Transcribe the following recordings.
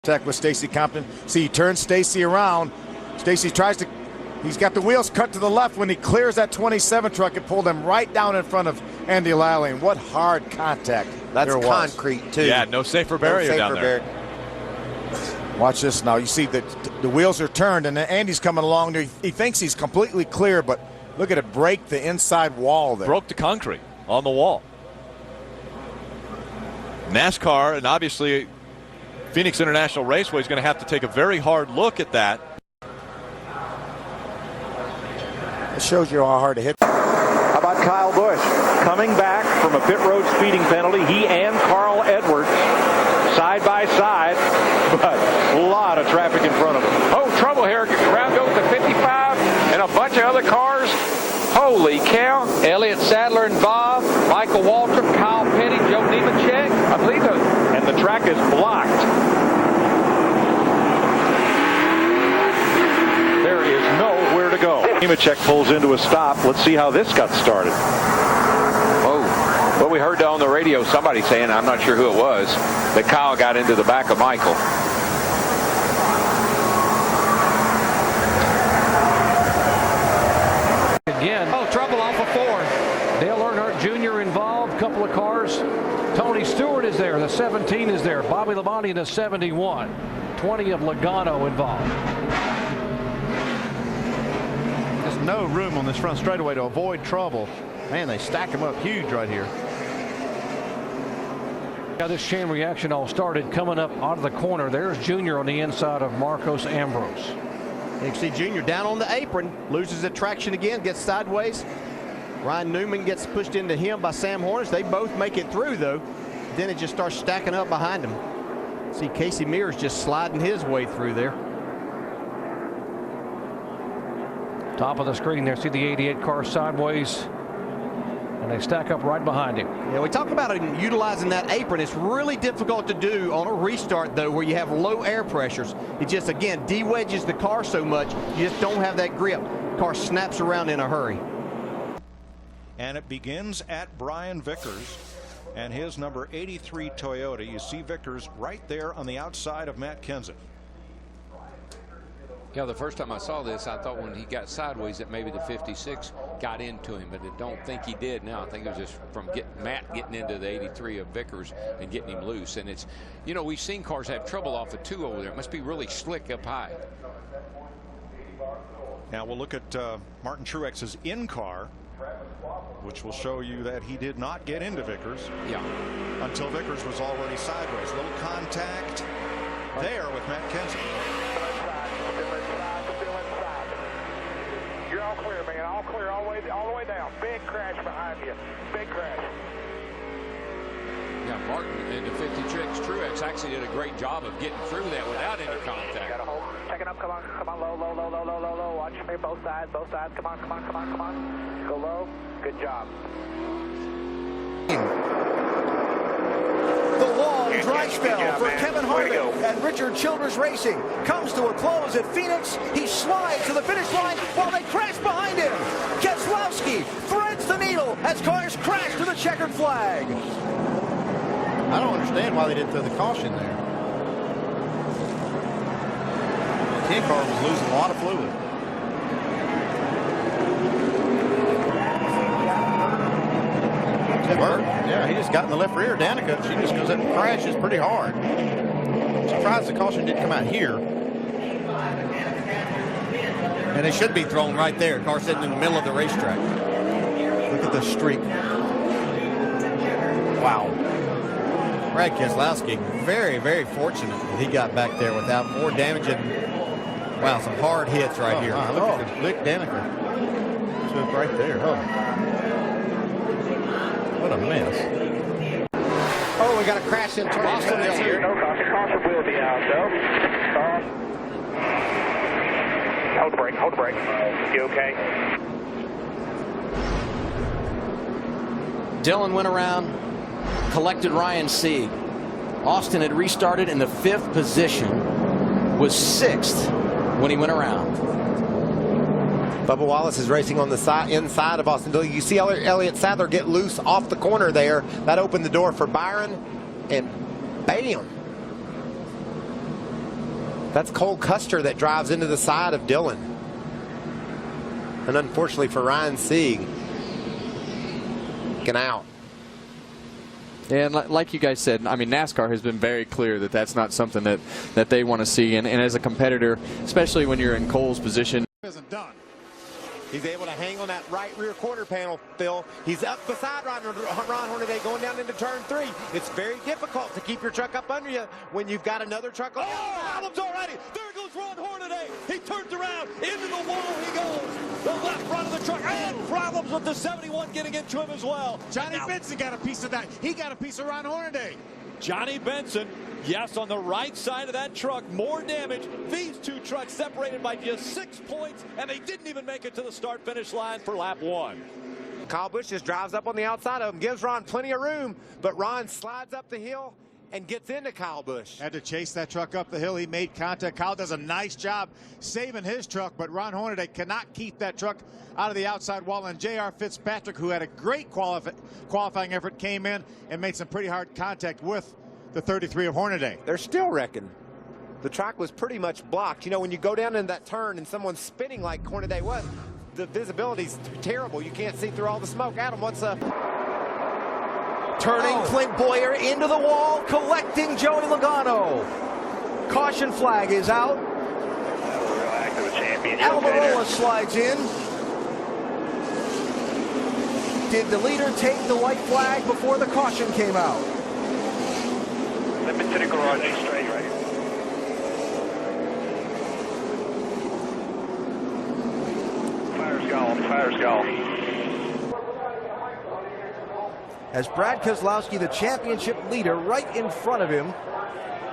contact with Stacy Compton. See, he turns Stacy around. Stacy tries to, he's got the wheels cut to the left. When he clears that 27 truck, it pulled him right down in front of Andy Lally. And what hard contact. That's concrete, too. Yeah, no safer barrier down there. Watch this now. You see that the wheels are turned, and Andy's coming along there. He thinks he's completely clear, but look at it break the inside wall there. Broke the concrete on the wall. NASCAR and obviously Phoenix International Raceway is going to have to take a very hard look at that. It shows you how hard to hit. How about Kyle Busch coming back from a pit road speeding penalty? He and Carl Edwards side by side, but a lot of traffic in front of him. Oh, trouble here. Around goes the 55 and a bunch of other cars. Holy cow. Elliott Sadler involved, Michael Waltrip, Kyle Petty, Joe Nemechek. I believe those. And the track is blocked. There is nowhere to go. Nemechek pulls into a stop. Let's see how this got started. Well, we heard on the radio somebody saying, I'm not sure who it was, that Kyle got into the back of Michael. Again. Oh, trouble off of 4. Dale Earnhardt Jr. involved. Couple of cars. Tony Stewart is there. The 17 is there. Bobby Labonte in the 71. 20 of Logano involved. There's no room on this front straightaway to avoid trouble. Man, they stack them up huge right here. Now this chain reaction all started coming up out of the corner. There's Junior on the inside of Marcos Ambrose. You can see Junior down on the apron, loses the traction again, gets sideways. Ryan Newman gets pushed into him by Sam Hornish. They both make it through, though. Then it just starts stacking up behind him. See Casey Mears just sliding his way through there. Top of the screen there, see the 88 car sideways. And they stack up right behind him. Yeah, we talk about utilizing that apron. It's really difficult to do on a restart, though, where you have low air pressures. It just, again, de-wedges the car so much, you just don't have that grip. The car snaps around in a hurry. And it begins at Brian Vickers and his number 83 Toyota. You see Vickers right there on the outside of Matt Kenseth. Yeah, the first time I saw this, I thought when he got sideways that maybe the 56 got into him, but I don't think he did now. I think it was just from Matt getting into the 83 of Vickers and getting him loose. And it's, you know, we've seen cars have trouble off of 2 over there. It must be really slick up high. Now we'll look at Martin Truex's in-car, which will show you that he did not get into Vickers. Yeah. Until Vickers was already sideways. Little contact there with Matt Kenseth. You're all clear, man. All clear all the way down. Big crash behind you. Big crash. Yeah, Martin and the 56 Truex actually did a great job of getting through that without any contact. Got a hold. Check it up. Come on. Low. Watch me. Both sides. Come on. Go low. Good job. The long dry spell for Kevin Harvick and Richard Childress Racing comes to a close at Phoenix. He slides to the finish line while they crash behind him. Keselowski threads the needle as cars crash to the checkered flag. I don't understand why they didn't throw the caution there. The 10 car was losing a lot of fluid. Yeah, he just got in the left rear. Danica, she just goes up and crashes pretty hard. She tries the caution, didn't come out here. And it should be thrown right there. Car sitting in the middle of the racetrack. Look at the streak. Wow. Brad Keselowski, very, very fortunate that he got back there without more damage and, wow, some hard hits right here. Look at the lick Danica. Took right there. What a mess. Oh, we got a crash in turn. Boston is here. No caution. Caution will be out, though. Hold the brake. You okay? Dillon went around, collected Ryan Sieg. Austin had restarted in the 5th position, was 6th when he went around. Bubba Wallace is racing on the inside of Austin Dillon. You see Elliott Sadler get loose off the corner there. That opened the door for Byron, and bam. That's Cole Custer that drives into the side of Dillon. And unfortunately for Ryan Sieg, getting out. And like you guys said, I mean, NASCAR has been very clear that that's not something that they want to see. And as a competitor, especially when you're in Cole's position. Isn't done. He's able to hang on that right rear quarter panel, Phil. He's up beside Ron Hornaday going down into turn 3. It's very difficult to keep your truck up under you when you've got another truck on. Oh, Adams already. There goes Ron Hornaday. He turns around. Into the wall he goes. The left front of the truck. And problems with the 71 getting into him as well. Johnny Benson got a piece of that. He got a piece of Ron Hornaday. Johnny Benson, yes, on the right side of that truck, more damage. These two trucks separated by just 6 points, and they didn't even make it to the start-finish line for lap 1. Kyle Busch just drives up on the outside of him, gives Ron plenty of room, but Ron slides up the hill and gets into Kyle Busch. Had to chase that truck up the hill. He made contact. Kyle does a nice job saving his truck, but Ron Hornaday cannot keep that truck out of the outside wall. And J.R. Fitzpatrick, who had a great qualifying effort, came in and made some pretty hard contact with the 33 of Hornaday. They're still wrecking. The track was pretty much blocked. You know, when you go down in that turn and someone's spinning like Hornaday was, the visibility's terrible. You can't see through all the smoke. Adam, what's up? Turning Clint Boyer into the wall, collecting Joey Logano. Caution flag is out. Almirola slides in. Did the leader take the white flag before the caution came out? Limit to the garage, straight right. Fire's gone, fire's gone. As Brad Keselowski, the championship leader, right in front of him,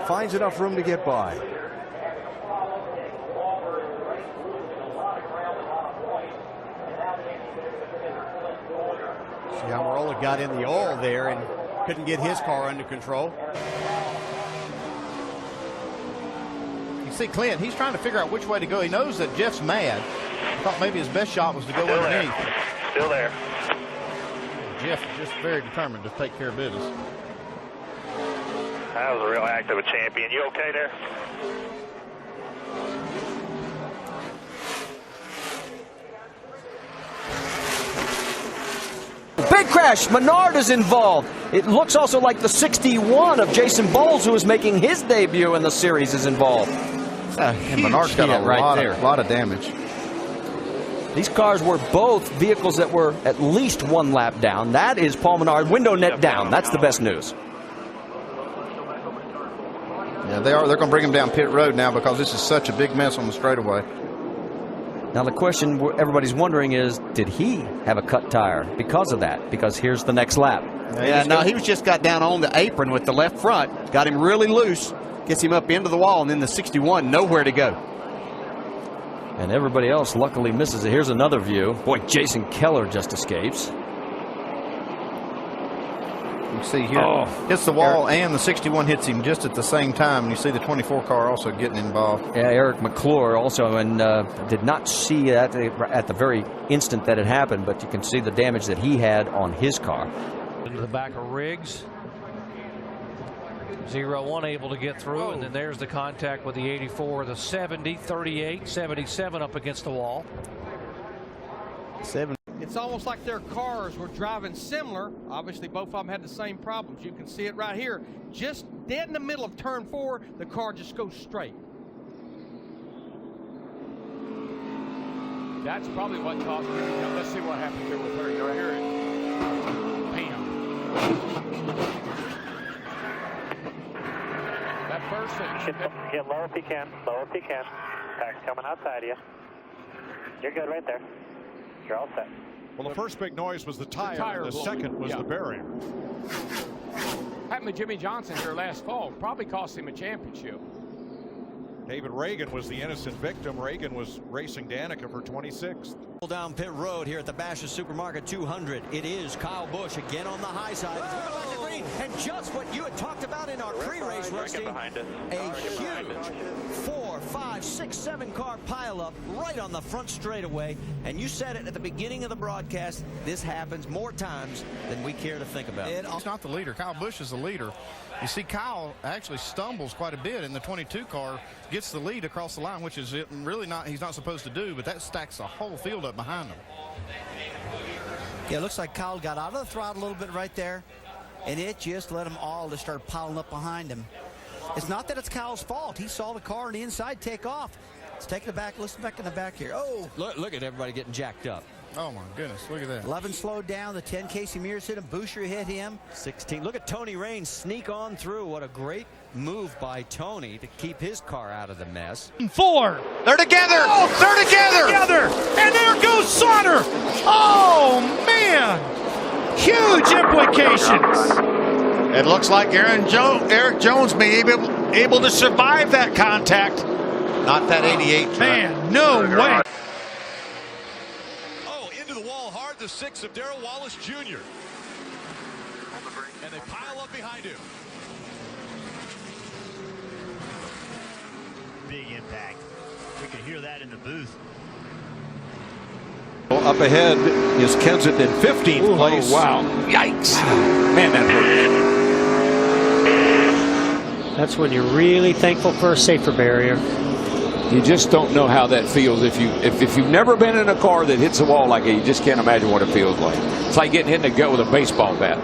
finds enough room to get by. See, Almirola got in the oil there and couldn't get his car under control. You see Clint, he's trying to figure out which way to go. He knows that Jeff's mad. I thought maybe his best shot was to go underneath. Still there. Jeff is just very determined to take care of business. That was a real act of a champion. You okay there? Big crash. Menard is involved. It looks also like the 61 of Jason Bowles, who is making his debut in the series, is involved. And Menard's got a lot of damage. These cars were both vehicles that were at least one lap down. That is Paul Menard, window net down. That's the best news. Yeah, they are. They're going to bring him down pit road now because this is such a big mess on the straightaway. Now the question everybody's wondering is, did he have a cut tire because of that? Because here's the next lap. Yeah, no, he was just got down on the apron with the left front, got him really loose, gets him up into the wall, and then the 61 nowhere to go. And everybody else luckily misses it. Here's another view. Boy, Jason Keller just escapes. You see here, hits the wall, and the 61 hits him just at the same time. And you see the 24 car also getting involved. Yeah, Eric McClure also, and did not see that at the very instant that it happened, but you can see the damage that he had on his car. Into the back of Riggs. 0-1 able to get through, and then there's the contact with the 84, the 70, 38, 77 up against the wall. 7. It's almost like their cars were driving similar. Obviously, both of them had the same problems. You can see it right here. Just dead in the middle of turn 4, the car just goes straight. That's probably what caused her to come. Let's see what happens here with her. You hear it? Bam. That first Get low if you can. Low if you can. Pack's coming outside of you. You're good right there. You're all set. Well, the first big noise was the tire, and the second was the barrier. Happened to Jimmy Johnson here last fall. Probably cost him a championship. David Reagan was the innocent victim. Reagan was racing Danica for 26th. Down pit road here at the Bashas' Supermarket 200. It is Kyle Busch again on the high side. And just what you had talked about in our pre-race, Rusty, a huge 4 5, 6, 7 car pileup right on the front straightaway. And you said it at the beginning of the broadcast, this happens more times than we care to think about. It's not the leader. Kyle Busch is the leader. You see Kyle actually stumbles quite a bit in the 22 car, gets the lead across the line, which is really not, he's not supposed to do, but that stacks the whole field up behind him. Yeah, it looks like Kyle got out of the throttle a little bit right there, and it just let them all to start piling up behind him. It's not that it's Kyle's fault. He saw the car on the inside take off. Let's take it back. Listen back in the back here. Oh, look at everybody getting jacked up. Oh, my goodness. Look at that. 11 slowed down. The 10, Casey Mears hit him. Boucher hit him. 16. Look at Tony Raines sneak on through. What a great move by Tony to keep his car out of the mess. 4. They're together. Oh, they're together. And there goes Sauter. Oh, man. Huge implications. It looks like Eric Jones may be able to survive that contact. Not that 88 truck. Man, no way. Oh, into the wall hard, the 6 of Darrell Wallace Jr. And they pile up behind him. Big impact. We could hear that in the booth. Up ahead is Kensington in 15th place. Oh, wow. Yikes. Man, that hurt. That's when you're really thankful for a safer barrier. You just don't know how that feels. If you've never been in a car that hits a wall like it, you just can't imagine what it feels like. It's like getting hit in the gut with a baseball bat.